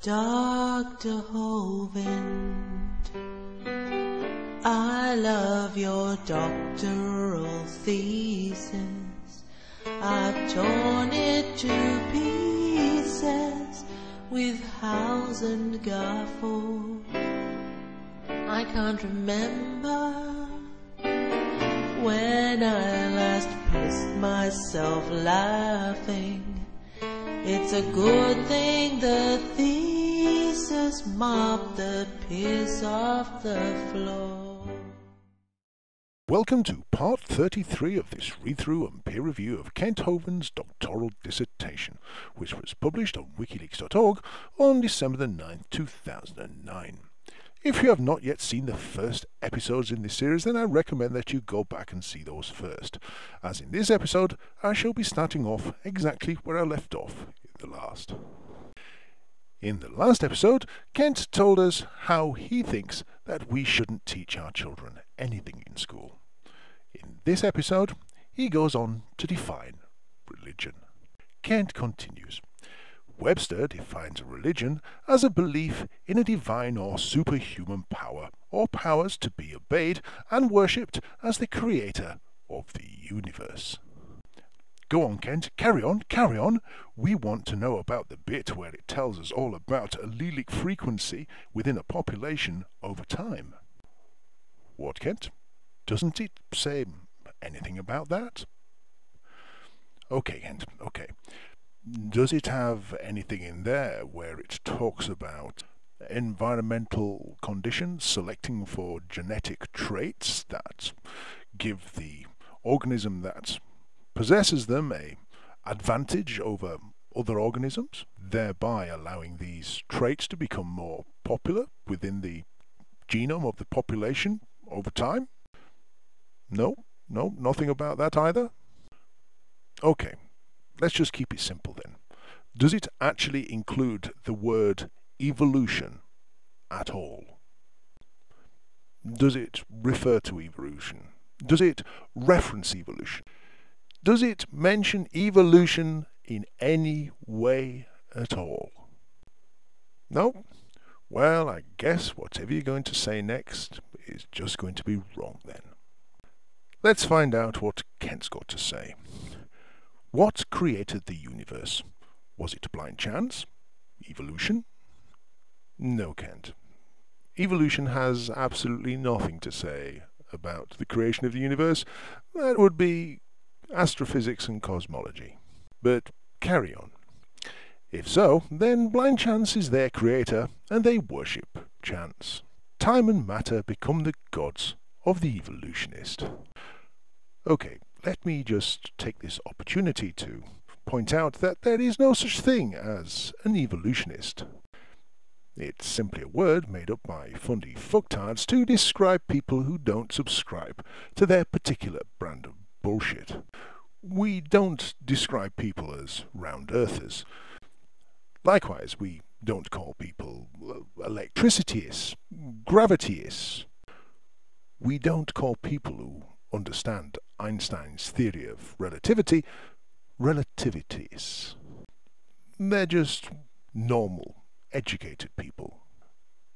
Dr. Hovind, I love your doctoral thesis. I've torn it to pieces with house and gaffle. I can't remember when I last pissed myself laughing. It's a good thing the thesis mopped the piss off the floor. Welcome to part 33 of this read-through and peer review of Kent Hovind's doctoral dissertation, which was published on wikileaks.org on December the 9th, 2009. If you have not yet seen the first episodes in this series, then I recommend that you go back and see those first, as in this episode I shall be starting off exactly where I left off in the last. In the last episode, Kent told us how he thinks that we shouldn't teach our children anything in school. In this episode, he goes on to define religion. Kent continues. Webster defines a religion as a belief in a divine or superhuman power, or powers to be obeyed and worshipped as the creator of the universe. Go on, Kent, carry on. We want to know about the bit where it tells us all about allelic frequency within a population over time. What, Kent? Doesn't it say anything about that? Okay, Kent, okay. Does it have anything in there where it talks about environmental conditions selecting for genetic traits that give the organism that possesses them an advantage over other organisms, thereby allowing these traits to become more popular within the genome of the population over time? No, nothing about that either? Okay. Let's just keep it simple then. Does it actually include the word evolution at all? Does it refer to evolution? Does it reference evolution? Does it mention evolution in any way at all? No? Well, I guess whatever you're going to say next is just going to be wrong then. Let's find out what Kent's got to say. What created the universe? Was it blind chance? Evolution? No, Kent. Evolution has absolutely nothing to say about the creation of the universe. That would be astrophysics and cosmology. But carry on. If so, then blind chance is their creator, and they worship chance. Time and matter become the gods of the evolutionist. Okay. Let me just take this opportunity to point out that there is no such thing as an evolutionist. It's simply a word made up by fundy fucktards to describe people who don't subscribe to their particular brand of bullshit. We don't describe people as round earthers. Likewise, we don't call people electricityists, gravityists. We don't call people who understand Einstein's theory of relativity relativities. They're just normal, educated people.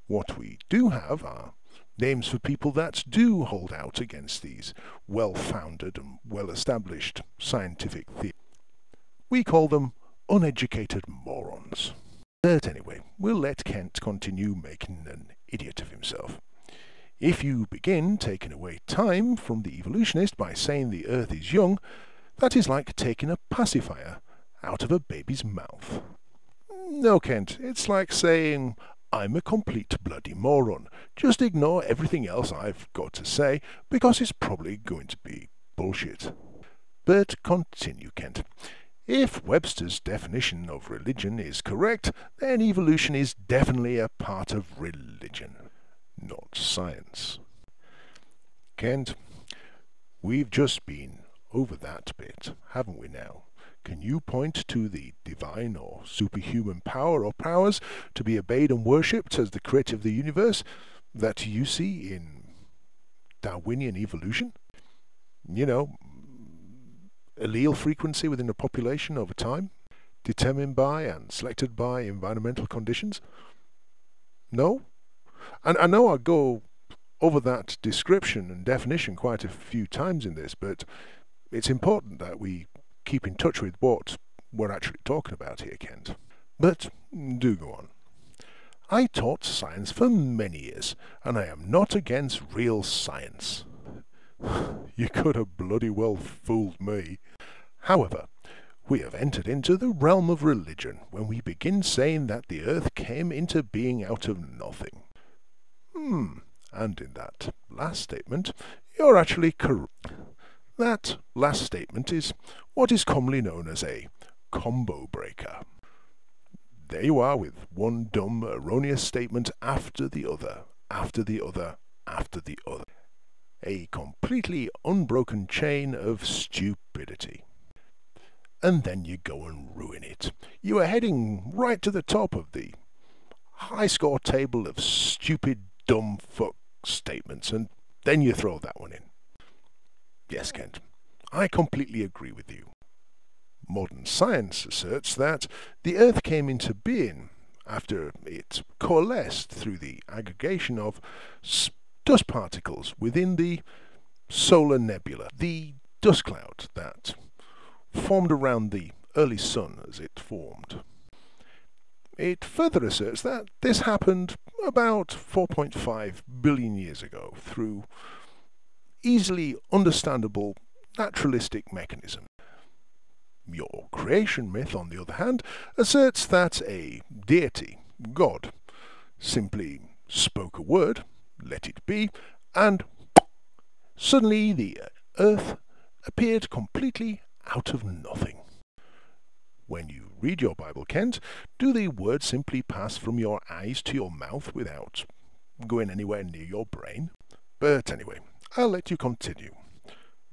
What we do have are names for people that do hold out against these well-founded and well-established scientific theories. We call them uneducated morons. But anyway, we'll let Kent continue making an idiot of himself. If you begin taking away time from the evolutionist by saying the earth is young, that is like taking a pacifier out of a baby's mouth. No, Kent, it's like saying, I'm a complete bloody moron. Just ignore everything else I've got to say, because it's probably going to be bullshit. But continue, Kent. If Webster's definition of religion is correct, then evolution is definitely a part of religion, not science. Kent, we've just been over that bit, haven't we now? Can you point to the divine or superhuman power or powers to be obeyed and worshipped as the creator of the universe that you see in Darwinian evolution? You know, allele frequency within a population over time? determined by and selected by environmental conditions? No? And I know I go over that description and definition quite a few times in this, but it's important that we keep in touch with what we're actually talking about here, Kent. But do go on. I taught science for many years, and I am not against real science. You could have bloody well fooled me. However, we have entered into the realm of religion when we begin saying that the earth came into being out of nothing. And in that last statement, you're actually correct. That last statement is what is commonly known as a combo breaker. There you are with one dumb, erroneous statement after the other, after the other, after the other. A completely unbroken chain of stupidity. And then you go and ruin it. You are heading right to the top of the high score table of stupid, dumb fuck statements, and then you throw that one in. Yes, Kent, I completely agree with you. Modern science asserts that the Earth came into being after it coalesced through the aggregation of dust particles within the solar nebula, the dust cloud that formed around the early sun as it formed. It further asserts that this happened about 4.5 billion years ago through easily understandable naturalistic mechanism. Your creation myth, on the other hand, asserts that a deity, God, simply spoke a word, let it be, and suddenly the earth appeared completely out of nothing. When you read your Bible, Kent, do the words simply pass from your eyes to your mouth without going anywhere near your brain? But anyway, I'll let you continue.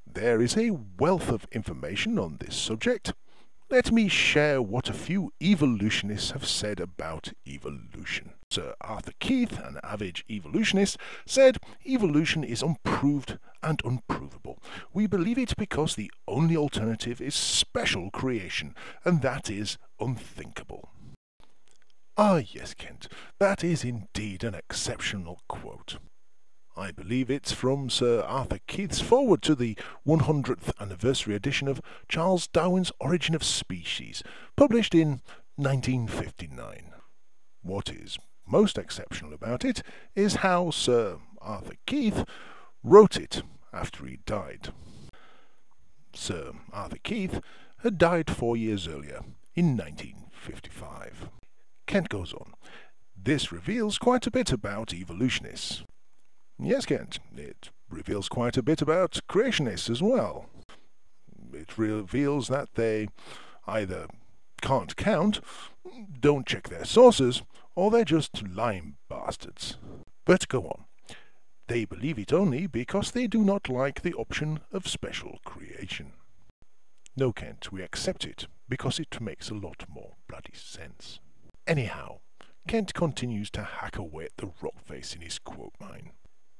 There is a wealth of information on this subject. Let me share what a few evolutionists have said about evolution. Sir Arthur Keith, an avid evolutionist, said evolution is unproved and unprovable. We believe it because the only alternative is special creation, and that is unthinkable. Ah yes, Kent, that is indeed an exceptional quote. I believe it's from Sir Arthur Keith's foreword to the 100th anniversary edition of Charles Darwin's Origin of Species, published in 1959. What is most exceptional about it is how Sir Arthur Keith wrote it after he died. Sir Arthur Keith had died 4 years earlier, in 1955. Kent goes on. This reveals quite a bit about evolutionists. Yes, Kent, it reveals quite a bit about creationists as well. It reveals that they either can't count, don't check their sources, or they're just lying bastards. But go on. They believe it only because they do not like the option of special creation. No, Kent, we accept it because it makes a lot more bloody sense. Anyhow, Kent continues to hack away at the rock face in his quote mine.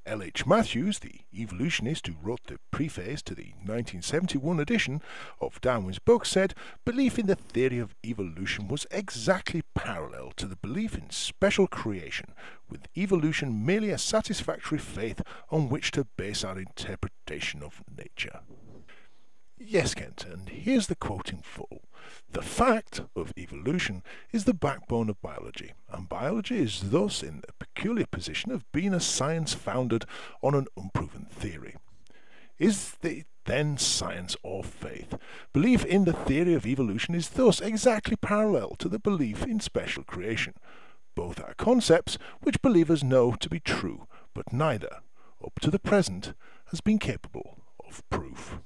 L.H. Matthews, the evolutionist who wrote the preface to the 1971 edition of Darwin's book, said belief in the theory of evolution was exactly parallel to the belief in special creation, with evolution merely a satisfactory faith on which to base our interpretation of nature. Yes, Kent, and here's the quote in full. The fact of evolution is the backbone of biology, and biology is thus in the peculiar position of being a science founded on an unproven theory. Is it then science or faith? Belief in the theory of evolution is thus exactly parallel to the belief in special creation. Both are concepts which believers know to be true, but neither, up to the present, has been capable of proof.